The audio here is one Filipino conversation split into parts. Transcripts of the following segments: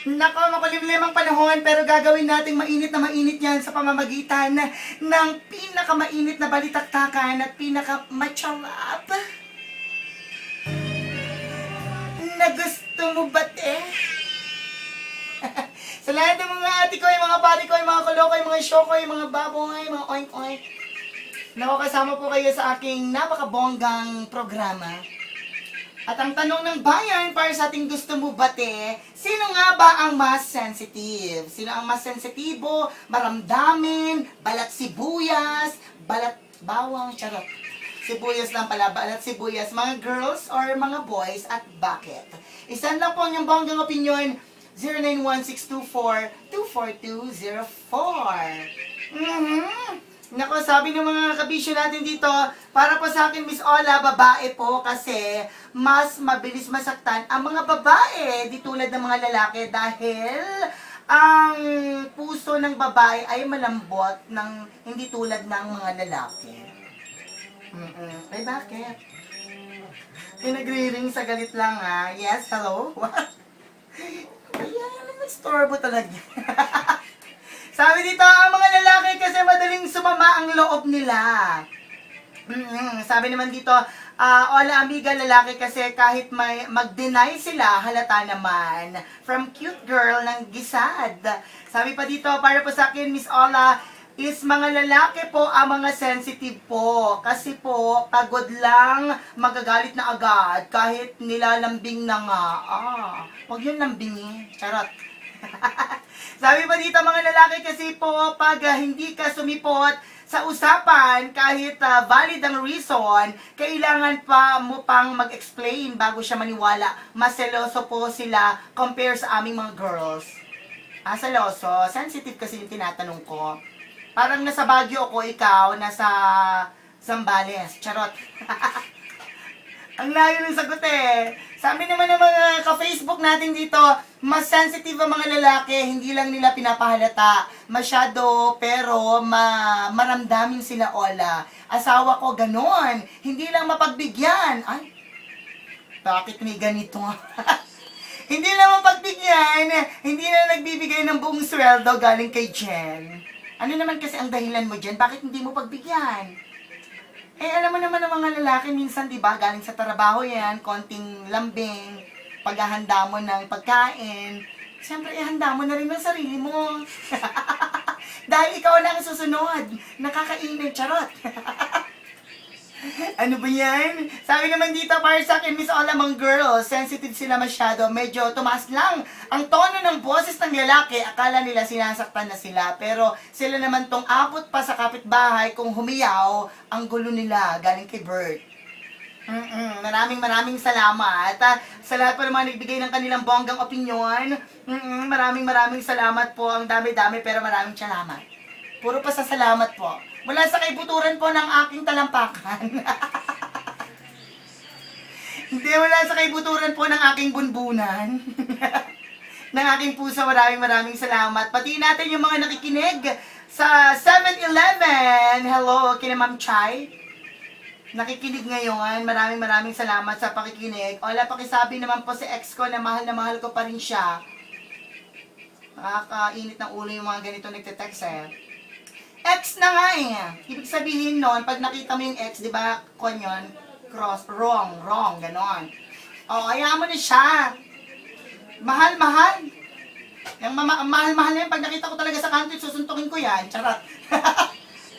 Nako, makulimlim ang panahon pero gagawin nating mainit na mainit yan sa pamamagitan ng pinakamainit na balitaktakan at pinaka-macharap na gusto mo ba, sa lahat ng mga ati ko, yung mga pari ko, yung mga kulo ko, yung mga show ko, yung mga baboy, yung mga oink-oink. Nako, kasama po kayo sa aking napakabonggang programa. At ang tanong ng bayan para sa ating gusto mo bate, sino nga ba ang mas sensitive? Sino ang mas sensitibo, maramdamin, balat sibuyas, balat bawang, charot. Sibuyas lang pala, balat sibuyas, mga girls or mga boys at bakit? Isan lang po ang bonggang opinion, 0916242404. Nako, sabi ng mga kabisyo natin dito, para po sa akin, Miss Ola, babae po kasi mas mabilis masaktan ang mga babae di tulad ng mga lalaki dahil ang puso ng babae ay malambot ng hindi tulad ng mga lalaki. Ay, bakit? May nagre-ring sa galit lang ha. Yes, hello? What? Ayan, nag-storbo talaga. Sabi dito, ang mga lalaki kasi madaling sumama ang loob nila. Sabi naman dito, Ola amiga, lalaki kasi kahit may mag-deny sila, halata naman. From cute girl ng gisad. Sabi pa dito, para po sa akin, Miss Ola, is mga lalaki po ang mga sensitive po. Kasi po, pagod lang, magagalit na agad. Kahit nilalambing na nga. Huwag yun lambingin. Charot. Sabi pa dito, mga lalaki kasi po, pag hindi ka sumipot sa usapan, kahit valid ang reason, kailangan pa mo pang mag-explain bago siya maniwala. Mas seloso po sila compare sa aming mga girls. Seloso? Sensitive kasi yung tinatanong ko. Parang nasa Baguio ako, ikaw, nasa Zambales. Charot. Ang layo ng sagot Sabi naman ng mga ka-Facebook natin dito, mas sensitive ang mga lalaki, hindi lang nila pinapahalata. Masyado, pero maramdamin sila, Ola. Asawa ko ganon, hindi lang mapagbigyan. Ay, bakit may ganito? Hindi lang mapagbigyan, hindi na nagbibigay ng buong sweldo galing kay Jen. Ano naman kasi ang dahilan mo, Jen? Bakit hindi mo pagbigyan? Alam mo naman ng mga lalaki minsan, di ba, galing sa trabaho yan, konting lambing, paghahanda mo ng pagkain, siyempre, ihanda mo na rin ang sarili mo. Dahil ikaw na ang susunod, nakakainit, charot. Ano ba yan? Sabi naman dito, para sa akin, Miss Ola, mga girls, sensitive sila masyado. Medyo tumaas lang ang tono ng boses ng lalaki. Akala nila sinasaktan na sila. Pero sila naman tong abot pa sa kapitbahay kung humiyaw ang gulo nila galing kay Bert. Maraming salamat. Sa lahat po ng mga nagbigay ng kanilang bonggang opinyon. Maraming salamat po. Ang dami-dami pero maraming salamat. Puro pasasalamat po. Mula sa kaibuturan po ng aking talampakan. Hindi, wala sa kaibuturan po ng aking bunbunan. Ng aking puso, maraming salamat. Pati natin yung mga nakikinig sa 7-Eleven. Hello, kina Ma'am Chai. Nakikinig ngayon. Maraming salamat sa pakikinig. Ola, pakisabi naman po si ex ko na mahal ko pa rin siya. Nakakainit ng ulo yung mga ganito nagte-text Ex na nga Ibig sabihin nun, pag nakita mo yung ex, di ba, konyon, cross, wrong, ganon. Hayaan mo na siya. Mahal. Yung mahal na yan, pag nakita ko talaga sa country, susuntukin ko yan. Charot.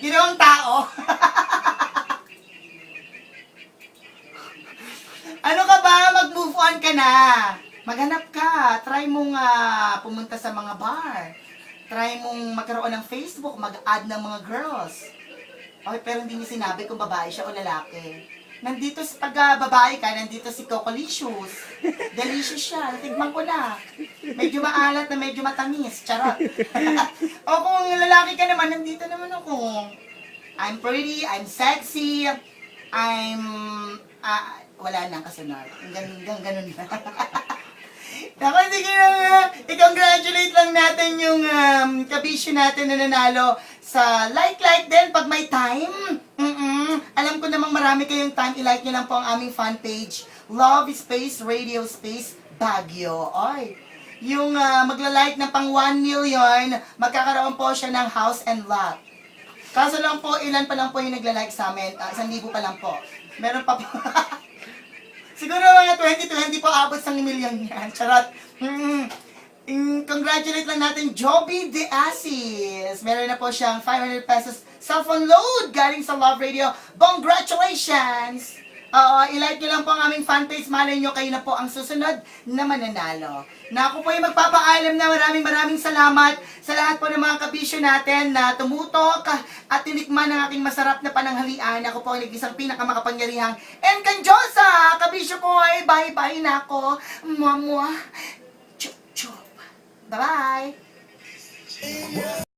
Ginawang tao. Ano ka ba? Mag-move on ka na. Maghanap ka. Try mong pumunta sa mga bar. Try mong magkaroon ng Facebook, mag-add ng mga girls. Okay, pero hindi niya sinabi kung babae siya o lalaki. Nandito pag babae ka, nandito si Cocolicious. Delicious siya, natigman ko na. Medyo maalat na medyo matamis, charot. O kung lalaki ka naman, nandito naman ako. I'm pretty, I'm sexy, wala na kasunod. Ganun na. Ako, sige na i-congratulate lang natin yung kabisyo natin na nanalo sa like din pag may time. Alam ko namang marami kayong time. I-like nyo lang po ang aming fan page, Love Space Radio Space Baguio. Oy, yung magla-like ng pang 1 million, magkakaroon po siya ng house and lot. Kaso lang po, ilan pa lang po yung nagla-like sa amin? 1,000 pa lang po. Meron pa po. Siguro mga 2020 po abot sa million yan. Charot. Congratulate lang natin Joby De Asis. Meron na po siyang 500 pesos cellphone load galing sa Love Radio. Congratulations! I-like nyo lang po ang aming fanpage. Malay nyo, kayo na po ang susunod na mananalo. Na ako po yung magpapaalam na maraming salamat sa lahat po ng mga kabisyo natin na tumutok at tinikman ng aking masarap na pananghalian. Ako po ang nag-isang pinakamakapangyarihang Encandiosa! Kabisyo ko ay bye-bye na ako. Mwah-mwah. Chup-chup. Bye-bye!